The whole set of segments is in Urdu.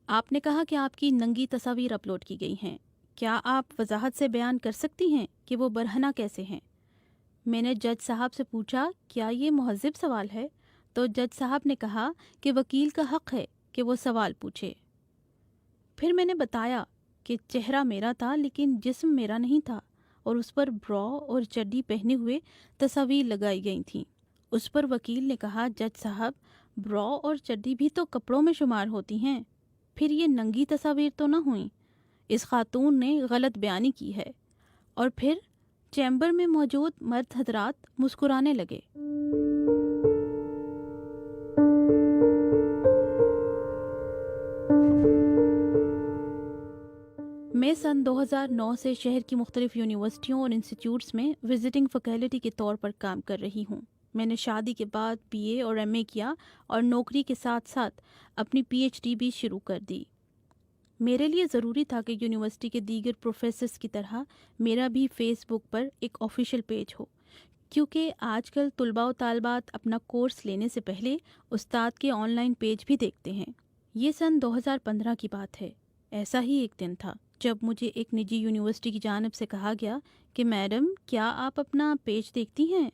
آپ نے کہا کہ آپ کی ننگی تصاویر اپلوڈ کی گئی ہیں۔ کیا آپ وضاحت سے بیان کر سکتی ہیں کہ وہ برہنہ کیسے ہیں؟ میں نے جج صاحب سے پوچھا، کیا یہ مہذب سوال ہے؟ تو جج صاحب نے کہا کہ وکیل کا حق ہے کہ وہ سوال پوچھے۔ پھر میں نے بتایا کہ چہرہ میرا تھا لیکن جسم میرا نہیں تھا، اور اس پر برا اور چڈی پہنے ہوئے تصاویر لگائی گئی تھیں۔ اس پر وکیل نے کہا، جج صاحب، برا اور چڈی بھی تو کپڑوں میں شمار ہوتی ہیں، پھر یہ ننگی تصاویر تو نہ ہوئیں۔ اس خاتون نے غلط بیانی کی ہے۔ اور پھر چیمبر میں موجود مرد حضرات مسکرانے لگے۔ میں سن 2009 سے شہر کی مختلف یونیورسٹیوں اور انسٹیٹیوٹس میں وزٹنگ فیکلٹی کے طور پر کام کر رہی ہوں۔ میں نے شادی کے بعد بی اے اور ایم اے کیا اور نوکری کے ساتھ ساتھ اپنی پی ایچ ڈی بھی شروع کر دی۔ میرے لیے ضروری تھا کہ یونیورسٹی کے دیگر پروفیسرز کی طرح میرا بھی فیس بک پر ایک آفیشیل پیج ہو، کیونکہ آج کل طلباء و طالبات اپنا کورس لینے سے پہلے استاد کے آن لائن پیج بھی دیکھتے ہیں۔ یہ سن 2015 کی بات ہے۔ ایسا ہی ایک دن تھا جب مجھے ایک نجی یونیورسٹی کی جانب سے کہا گیا کہ میڈم، کیا آپ اپنا پیج دیکھتی ہیں؟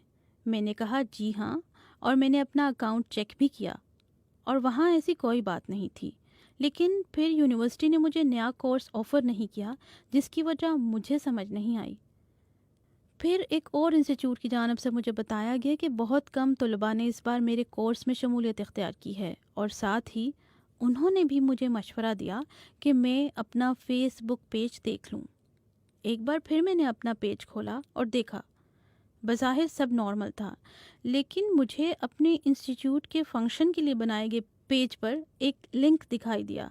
میں نے کہا جی ہاں، اور میں نے اپنا اکاؤنٹ چیک بھی کیا، اور وہاں ایسی کوئی بات نہیں تھی۔ لیکن پھر یونیورسٹی نے مجھے نیا کورس آفر نہیں کیا، جس کی وجہ مجھے سمجھ نہیں آئی۔ پھر ایک اور انسٹیٹیوٹ کی جانب سے مجھے بتایا گیا کہ بہت کم طلباء نے اس بار میرے کورس میں شمولیت اختیار کی ہے، اور ساتھ ہی انہوں نے بھی مجھے مشورہ دیا کہ میں اپنا فیس بک پیج دیکھ لوں۔ ایک بار پھر میں نے اپنا پیج کھولا اور دیکھا، بظاہر سب نارمل تھا، لیکن مجھے اپنے انسٹیٹیوٹ کے فنکشن کے لیے بنائے گئے پیج پر ایک لنک دکھائی دیا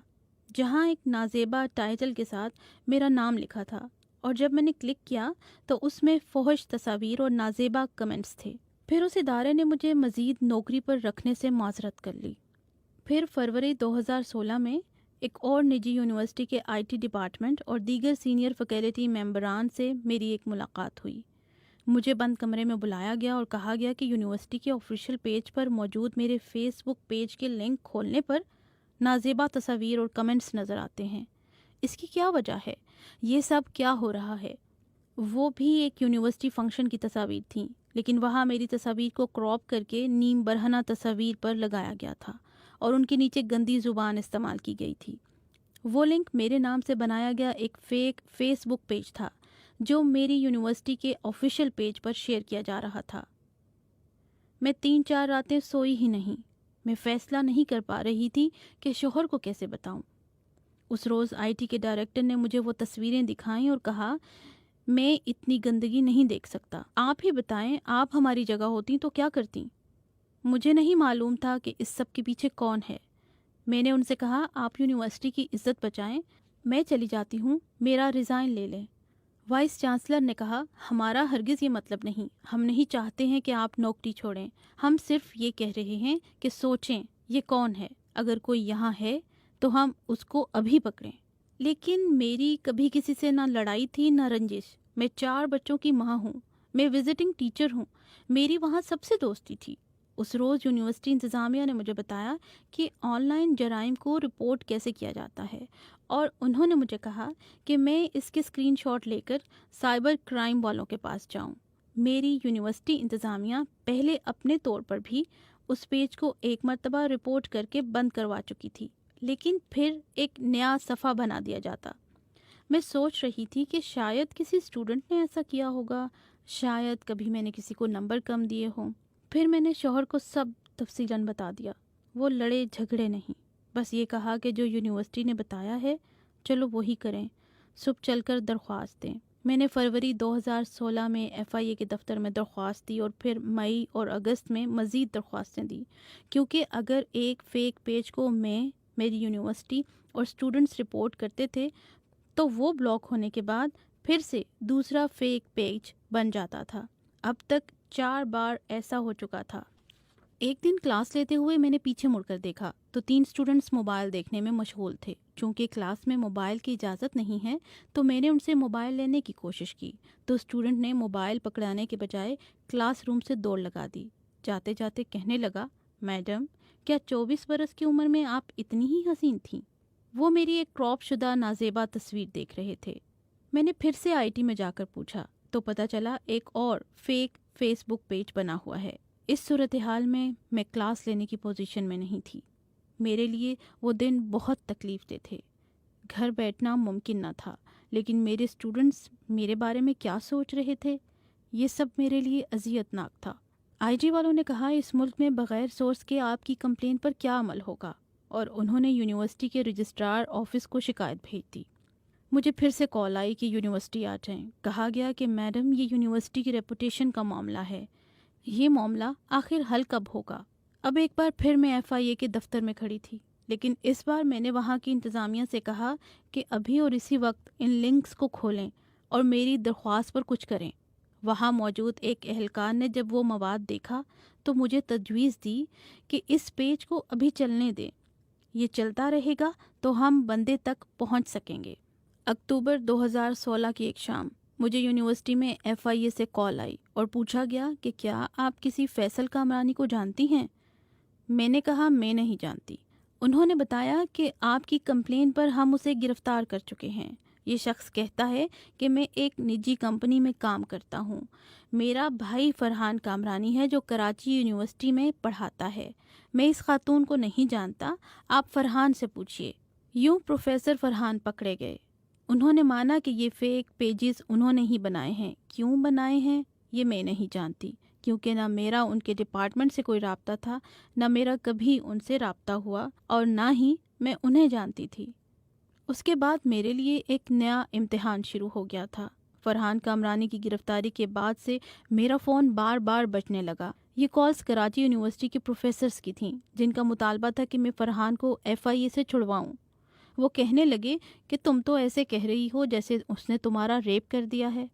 جہاں ایک نازیبا ٹائٹل کے ساتھ میرا نام لکھا تھا، اور جب میں نے کلک کیا تو اس میں فحش تصاویر اور نازیبا کمنٹس تھے۔ پھر اس ادارے نے مجھے مزید نوکری پر رکھنے سے معذرت کر لی۔ پھر فروری 2016 میں ایک اور نجی یونیورسٹی کے آئی ٹی ڈپارٹمنٹ اور دیگر سینئر فیکلٹی ممبران سے میری ایک ملاقات ہوئی۔ مجھے بند کمرے میں بلایا گیا اور کہا گیا کہ یونیورسٹی کے آفیشیل پیج پر موجود میرے فیس بک پیج کے لنک کھولنے پر نازیبا تصاویر اور کمنٹس نظر آتے ہیں۔ اس کی کیا وجہ ہے؟ یہ سب کیا ہو رہا ہے؟ وہ بھی ایک یونیورسٹی فنکشن کی تصاویر تھیں، لیکن وہاں میری تصاویر کو کراپ کر کے نیم برہنہ تصاویر پر لگایا گیا تھا اور ان کے نیچے گندی زبان استعمال کی گئی تھی۔ وہ لنک میرے نام سے بنایا گیا ایک فیک فیس بک پیج تھا جو میری یونیورسٹی کے آفیشیل پیج پر شیئر کیا جا رہا تھا۔ میں 3-4 راتیں سوئی ہی نہیں۔ میں فیصلہ نہیں کر پا رہی تھی کہ شوہر کو کیسے بتاؤں۔ اس روز آئی ٹی کے ڈائریکٹر نے مجھے وہ تصویریں دکھائیں اور کہا، میں اتنی گندگی نہیں دیکھ سکتا، آپ ہی بتائیں، آپ ہماری جگہ ہوتی تو کیا کرتی؟ مجھے نہیں معلوم تھا کہ اس سب کے پیچھے کون ہے۔ میں نے ان سے کہا، آپ یونیورسٹی کی عزت بچائیں، میں چلی جاتی ہوں، میرا ریزائن لے لیں۔ وائس چانسلر نے کہا، ہمارا ہرگز یہ مطلب نہیں، ہم نہیں چاہتے ہیں کہ آپ نوکری چھوڑیں، ہم صرف یہ کہہ رہے ہیں کہ سوچیں یہ کون ہے، اگر کوئی یہاں ہے تو ہم اس کو ابھی پکڑیں۔ لیکن میری کبھی کسی سے نہ لڑائی تھی نہ رنجش۔ میں 4 بچوں کی ماں ہوں، میں وزٹنگ ٹیچر ہوں، میری وہاں سب سے دوستی تھی۔ اس روز یونیورسٹی انتظامیہ نے مجھے بتایا کہ آن لائن جرائم کو رپورٹ کیسے کیا جاتا ہے، اور انہوں نے مجھے کہا کہ میں اس کے اسکرین شاٹ لے کر سائبر کرائم والوں کے پاس جاؤں۔ میری یونیورسٹی انتظامیہ پہلے اپنے طور پر بھی اس پیج کو ایک مرتبہ رپورٹ کر کے بند کروا چکی تھی، لیکن پھر ایک نیا صفحہ بنا دیا جاتا۔ میں سوچ رہی تھی کہ شاید کسی اسٹوڈنٹ نے ایسا کیا ہوگا، شاید کبھی میں نے کسی کو نمبر کم دیے ہوں۔ پھر میں نے شوہر کو سب تفصیلاً بتا دیا۔ وہ لڑے جھگڑے نہیں، بس یہ کہا کہ جو یونیورسٹی نے بتایا ہے چلو وہی کریں، صبح چل کر درخواست دیں۔ میں نے فروری 2016 میں ایف آئی اے کے دفتر میں درخواست دی اور پھر مئی اور اگست میں مزید درخواستیں دی، کیونکہ اگر ایک فیک پیج کو میری یونیورسٹی اور اسٹوڈنٹس رپورٹ کرتے تھے تو وہ بلاک ہونے کے بعد پھر سے دوسرا فیک پیج بن جاتا تھا۔ اب تک 4 بار ایسا ہو چکا تھا۔ ایک دن کلاس لیتے ہوئے میں نے پیچھے مڑ کر دیکھا تو 3 اسٹوڈنٹس موبائل دیکھنے میں مشغول تھے۔ چونکہ کلاس میں موبائل کی اجازت نہیں ہے تو میں نے ان سے موبائل لینے کی کوشش کی تو اسٹوڈنٹ نے موبائل پکڑانے کے بجائے کلاس روم سے دوڑ لگا دی۔ جاتے جاتے کہنے لگا، میڈم، کیا 24 برس کی عمر میں آپ اتنی ہی حسین تھیں؟ وہ میری ایک کراپ شدہ نازیبا تصویر دیکھ رہے تھے۔ میں نے پھر سے IT میں جا کر پوچھا تو پتہ چلا ایک اور فیک فیس بک پیج بنا ہوا ہے۔ اس صورتحال میں کلاس لینے کی پوزیشن میں نہیں تھی۔ میرے لیے وہ دن بہت تکلیف دہ تھے۔ گھر بیٹھنا ممکن نہ تھا، لیکن میرے اسٹوڈنٹس میرے بارے میں کیا سوچ رہے تھے، یہ سب میرے لیے اذیت ناک تھا۔ IG والوں نے کہا اس ملک میں بغیر سورس کے آپ کی کمپلین پر کیا عمل ہوگا، اور انہوں نے یونیورسٹی کے رجسٹرار آفس کو شکایت بھیج دی۔ مجھے پھر سے کال آئی کہ یونیورسٹی آ جائیں۔ کہا گیا کہ میڈم یہ یونیورسٹی کی ریپوٹیشن کا معاملہ ہے، یہ معاملہ آخر حل کب ہوگا؟ اب ایک بار پھر میں FIA کے دفتر میں کھڑی تھی، لیکن اس بار میں نے وہاں کی انتظامیہ سے کہا کہ ابھی اور اسی وقت ان لنکس کو کھولیں اور میری درخواست پر کچھ کریں۔ وہاں موجود ایک اہلکار نے جب وہ مواد دیکھا تو مجھے تجویز دی کہ اس پیج کو ابھی چلنے دیں، یہ چلتا رہے گا تو ہم بندے تک پہنچ سکیں گے۔ اکتوبر 2016 کی ایک شام مجھے یونیورسٹی میں FIA سے کال آئی اور پوچھا گیا کہ کیا آپ کسی فیصل کامرانی کو جانتی ہیں؟ میں نے کہا میں نہیں جانتی۔ انہوں نے بتایا کہ آپ کی کمپلین پر ہم اسے گرفتار کر چکے ہیں۔ یہ شخص کہتا ہے کہ میں ایک نجی کمپنی میں کام کرتا ہوں۔ میرا بھائی فرحان کامرانی ہے جو کراچی یونیورسٹی میں پڑھاتا ہے۔ میں اس خاتون کو نہیں جانتا، آپ فرحان سے پوچھئے۔ یوں پروفیسر فرحان پکڑے گئے۔ انہوں نے مانا کہ یہ فیک پیجز انہوں نے ہی بنائے ہیں۔ کیوں بنائے ہیں یہ میں نہیں جانتی، کیونکہ نہ میرا ان کے ڈپارٹمنٹ سے کوئی رابطہ تھا، نہ میرا کبھی ان سے رابطہ ہوا، اور نہ ہی میں انہیں جانتی تھی۔ اس کے بعد میرے لیے ایک نیا امتحان شروع ہو گیا تھا۔ فرحان کامرانی کی گرفتاری کے بعد سے میرا فون بار بار بجنے لگا۔ یہ کالز کراچی یونیورسٹی کے پروفیسرز کی تھیں، جن کا مطالبہ تھا کہ میں فرحان کو FIA سے چھڑواؤں۔ وہ کہنے لگے کہ تم تو ایسے کہہ رہی ہو جیسے اس نے تمہارا ریپ کر دیا ہے۔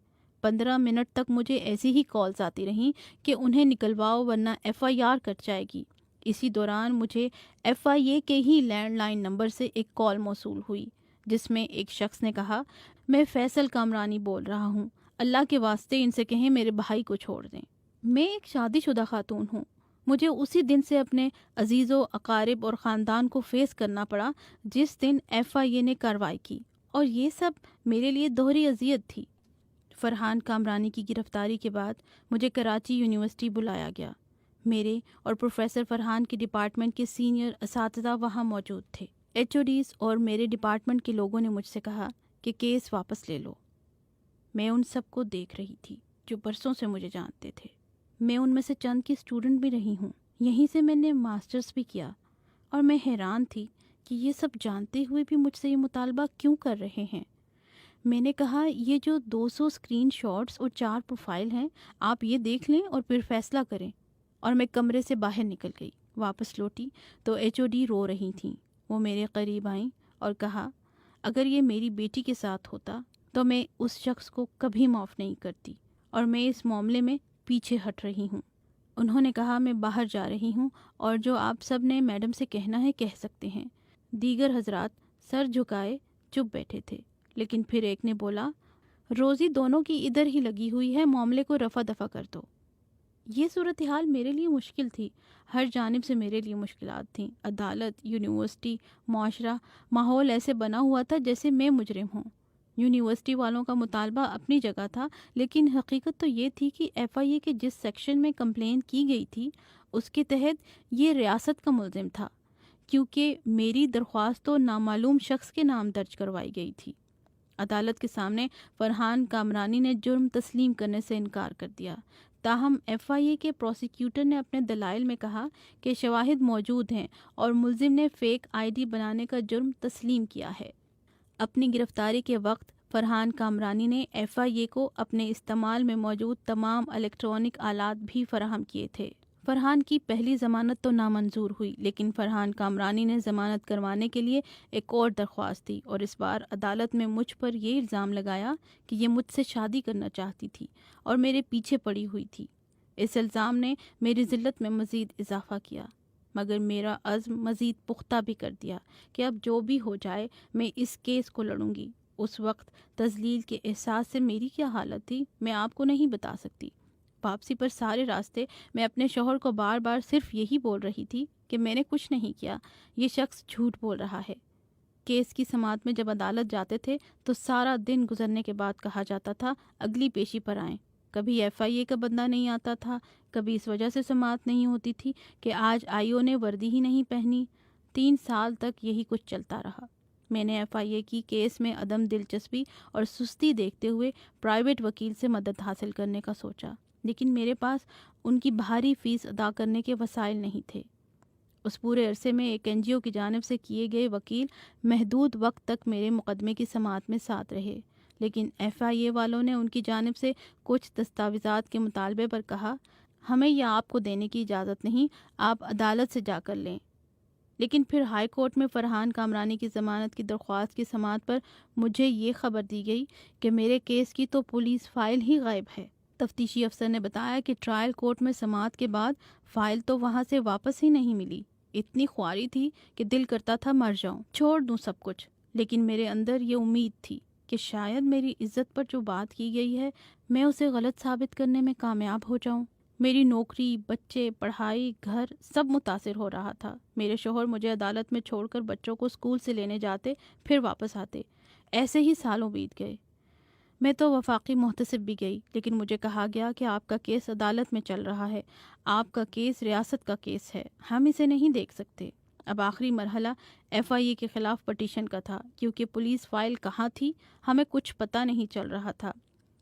15 منٹ تک مجھے ایسی ہی کالز آتی رہیں کہ انہیں نکلواؤ ورنہ FIR کٹ جائے گی۔ اسی دوران مجھے FIA کے ہی لینڈ لائن نمبر سے ایک کال موصول ہوئی، جس میں ایک شخص نے کہا میں فیصل کامرانی بول رہا ہوں، اللہ کے واسطے ان سے کہیں میرے بھائی کو چھوڑ دیں۔ میں ایک شادی شدہ خاتون ہوں۔ مجھے اسی دن سے اپنے عزیز و اقارب اور خاندان کو فیس کرنا پڑا جس دن FIA نے کارروائی کی، اور یہ سب میرے لیے دوہری اذیت تھی۔ فرحان کامرانی کی گرفتاری کے بعد مجھے کراچی یونیورسٹی بلایا گیا۔ میرے اور پروفیسر فرحان کے ڈپارٹمنٹ کے سینئر اساتذہ وہاں موجود تھے۔ HODs اور میرے ڈپارٹمنٹ کے لوگوں نے مجھ سے کہا کہ کیس واپس لے لو۔ میں ان سب کو دیکھ رہی تھی جو برسوں سے مجھے جانتے تھے۔ میں ان میں سے چند کی اسٹوڈنٹ بھی رہی ہوں، یہیں سے میں نے ماسٹرز بھی کیا، اور میں حیران تھی کہ یہ سب جانتے ہوئے بھی مجھ سے یہ مطالبہ کیوں کر رہے ہیں۔ میں نے کہا یہ جو 200 اسکرین شاٹس اور 4 پروفائل ہیں، آپ یہ دیکھ لیں اور پھر فیصلہ کریں، اور میں کمرے سے باہر نکل گئی۔ واپس لوٹی تو HOD رو رہی تھیں۔ وہ میرے قریب آئیں اور کہا اگر یہ میری بیٹی کے ساتھ ہوتا تو میں اس شخص کو کبھی معاف نہیں کرتی، اور میں اس معاملے میں پیچھے ہٹ رہی ہوں۔ انہوں نے کہا میں باہر جا رہی ہوں، اور جو آپ سب نے میڈم سے کہنا ہے کہہ سکتے ہیں۔ دیگر حضرات سر جھکائے چپ بیٹھے تھے، لیکن پھر ایک نے بولا روزی دونوں کی ادھر ہی لگی ہوئی ہے، معاملے کو رفع دفع کر دو۔ یہ صورتحال میرے لیے مشکل تھی، ہر جانب سے میرے لیے مشکلات تھیں۔ عدالت، یونیورسٹی، معاشرہ، ماحول ایسے بنا ہوا تھا جیسے میں مجرم ہوں۔ یونیورسٹی والوں کا مطالبہ اپنی جگہ تھا، لیکن حقیقت تو یہ تھی کہ FIA کے جس سیکشن میں کمپلین کی گئی تھی اس کے تحت یہ ریاست کا ملزم تھا، کیونکہ میری درخواست تو نامعلوم شخص کے نام درج کروائی گئی تھی۔ عدالت کے سامنے فرحان کامرانی نے جرم تسلیم کرنے سے انکار کر دیا، تاہم FIA کے پروسیکیوٹر نے اپنے دلائل میں کہا کہ شواہد موجود ہیں اور ملزم نے فیک ID بنانے کا جرم تسلیم کیا ہے۔ اپنی گرفتاری کے وقت فرحان کامرانی نے FIA کو اپنے استعمال میں موجود تمام الیکٹرانک آلات بھی فراہم کیے تھے۔ فرحان کی پہلی ضمانت تو نامنظور ہوئی، لیکن فرحان کامرانی نے ضمانت کروانے کے لیے ایک اور درخواست دی، اور اس بار عدالت میں مجھ پر یہ الزام لگایا کہ یہ مجھ سے شادی کرنا چاہتی تھی اور میرے پیچھے پڑی ہوئی تھی۔ اس الزام نے میری ذلت میں مزید اضافہ کیا، مگر میرا عزم مزید پختہ بھی کر دیا کہ اب جو بھی ہو جائے میں اس کیس کو لڑوں گی۔ اس وقت تذلیل کے احساس سے میری کیا حالت تھی میں آپ کو نہیں بتا سکتی۔ واپسی پر سارے راستے میں اپنے شوہر کو بار بار صرف یہی بول رہی تھی کہ میں نے کچھ نہیں کیا، یہ شخص جھوٹ بول رہا ہے۔ کیس کی سماعت میں جب عدالت جاتے تھے تو سارا دن گزرنے کے بعد کہا جاتا تھا اگلی پیشی پر آئیں۔ کبھی FIA کا بندہ نہیں آتا تھا، کبھی اس وجہ سے سماعت نہیں ہوتی تھی کہ آج IO نے وردی ہی نہیں پہنی۔ 3 سال تک یہی کچھ چلتا رہا۔ میں نے FIA کی کیس میں عدم دلچسپی اور سستی دیکھتے ہوئے پرائیویٹ وکیل سے مدد حاصل کرنے کا سوچا، لیکن میرے پاس ان کی بھاری فیس ادا کرنے کے وسائل نہیں تھے۔ اس پورے عرصے میں ایک NGO کی جانب سے کیے گئے وکیل محدود وقت تک میرے مقدمے کی سماعت میں ساتھ رہے، لیکن FIA والوں نے ان کی جانب سے کچھ دستاویزات کے مطالبے پر کہا ہمیں یہ آپ کو دینے کی اجازت نہیں، آپ عدالت سے جا کر لیں۔ لیکن پھر ہائی کورٹ میں فرحان کامرانی کی ضمانت کی درخواست کی سماعت پر مجھے یہ خبر دی گئی کہ میرے کیس کی تو پولیس فائل ہی غائب ہے۔ تفتیشی افسر نے بتایا کہ ٹرائل کورٹ میں سماعت کے بعد فائل تو وہاں سے واپس ہی نہیں ملی۔ اتنی خواری تھی کہ دل کرتا تھا مر جاؤں، چھوڑ دوں سب کچھ، لیکن میرے اندر یہ امید تھی کہ شاید میری عزت پر جو بات کی گئی ہے میں اسے غلط ثابت کرنے میں کامیاب ہو جاؤں۔ میری نوکری، بچے، پڑھائی، گھر سب متاثر ہو رہا تھا۔ میرے شوہر مجھے عدالت میں چھوڑ کر بچوں کو اسکول سے لینے جاتے، پھر واپس آتے۔ ایسے ہی سالوں بیت گئے۔ میں تو وفاقی محتسب بھی گئی، لیکن مجھے کہا گیا کہ آپ کا کیس عدالت میں چل رہا ہے، آپ کا کیس ریاست کا کیس ہے، ہم اسے نہیں دیکھ سکتے۔ اب آخری مرحلہ FIA کے خلاف پٹیشن کا تھا، کیونکہ پولیس فائل کہاں تھی ہمیں کچھ پتہ نہیں چل رہا تھا،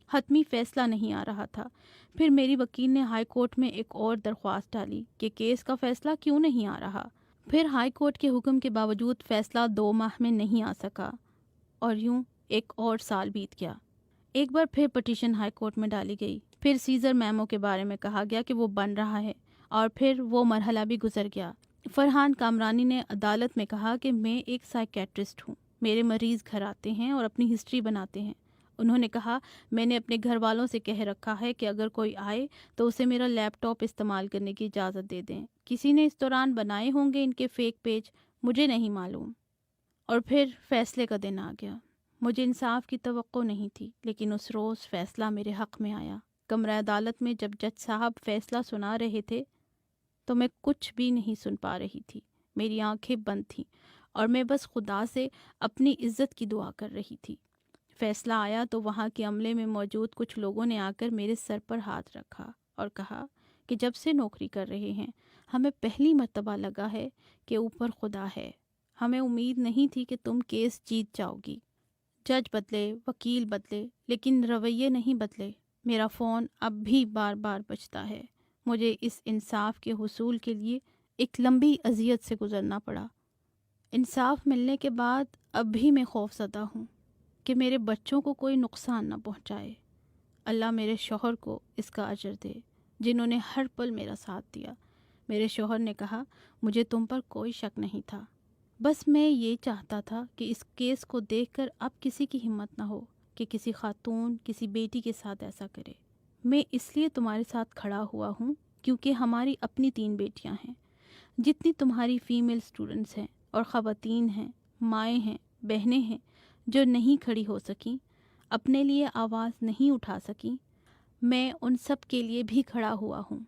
حتمی فیصلہ نہیں آ رہا تھا۔ پھر میری وکیل نے ہائی کورٹ میں ایک اور درخواست ڈالی کہ کیس کا فیصلہ کیوں نہیں آ رہا۔ پھر ہائی کورٹ کے حکم کے باوجود فیصلہ 2 ماہ میں نہیں آ سکا، اور یوں ایک اور سال بیت گیا۔ ایک بار پھر پٹیشن ہائی کورٹ میں ڈالی گئی، پھر سیزر میمو کے بارے میں کہا گیا کہ وہ بن رہا ہے، اور پھر وہ مرحلہ بھی گزر گیا۔ فرحان کامرانی نے عدالت میں کہا کہ میں ایک سائیکیٹرسٹ ہوں، میرے مریض گھر آتے ہیں اور اپنی ہسٹری بناتے ہیں۔ انہوں نے کہا میں نے اپنے گھر والوں سے کہہ رکھا ہے کہ اگر کوئی آئے تو اسے میرا لیپ ٹاپ استعمال کرنے کی اجازت دے دیں۔ کسی نے اس دوران بنائے ہوں گے ان کے فیک پیج، مجھے نہیں معلوم۔ اور پھر فیصلے کا دن آ گیا۔ مجھے انصاف کی توقع نہیں تھی، لیکن اس روز فیصلہ میرے حق میں آیا۔ کمرہ عدالت میں جب جج صاحب فیصلہ سنا رہے تھے تو میں کچھ بھی نہیں سن پا رہی تھی، میری آنکھیں بند تھیں اور میں بس خدا سے اپنی عزت کی دعا کر رہی تھی۔ فیصلہ آیا تو وہاں کے عملے میں موجود کچھ لوگوں نے آ کر میرے سر پر ہاتھ رکھا اور کہا کہ جب سے نوکری کر رہے ہیں ہمیں پہلی مرتبہ لگا ہے کہ اوپر خدا ہے، ہمیں امید نہیں تھی کہ تم کیس جیت جاؤ گی۔ جج بدلے، وکیل بدلے، لیکن رویے نہیں بدلے۔ میرا فون اب بھی بار بار بجتا ہے۔ مجھے اس انصاف کے حصول کے لیے ایک لمبی اذیت سے گزرنا پڑا۔ انصاف ملنے کے بعد اب بھی میں خوف زدہ ہوں کہ میرے بچوں کو کوئی نقصان نہ پہنچائے۔ اللہ میرے شوہر کو اس کا اجر دے، جنہوں نے ہر پل میرا ساتھ دیا۔ میرے شوہر نے کہا مجھے تم پر کوئی شک نہیں تھا، بس میں یہ چاہتا تھا کہ اس کیس کو دیکھ کر اب کسی کی ہمت نہ ہو کہ کسی خاتون کسی بیٹی کے ساتھ ایسا کرے۔ میں اس لیے تمہارے ساتھ کھڑا ہوا ہوں کیونکہ ہماری اپنی 3 بیٹیاں ہیں، جتنی تمہاری فیمیل اسٹوڈنٹس ہیں اور خواتین ہیں، مائیں ہیں، بہنیں ہیں جو نہیں کھڑی ہو سکیں، اپنے لیے آواز نہیں اٹھا سکیں، میں ان سب کے لیے بھی کھڑا ہوا ہوں۔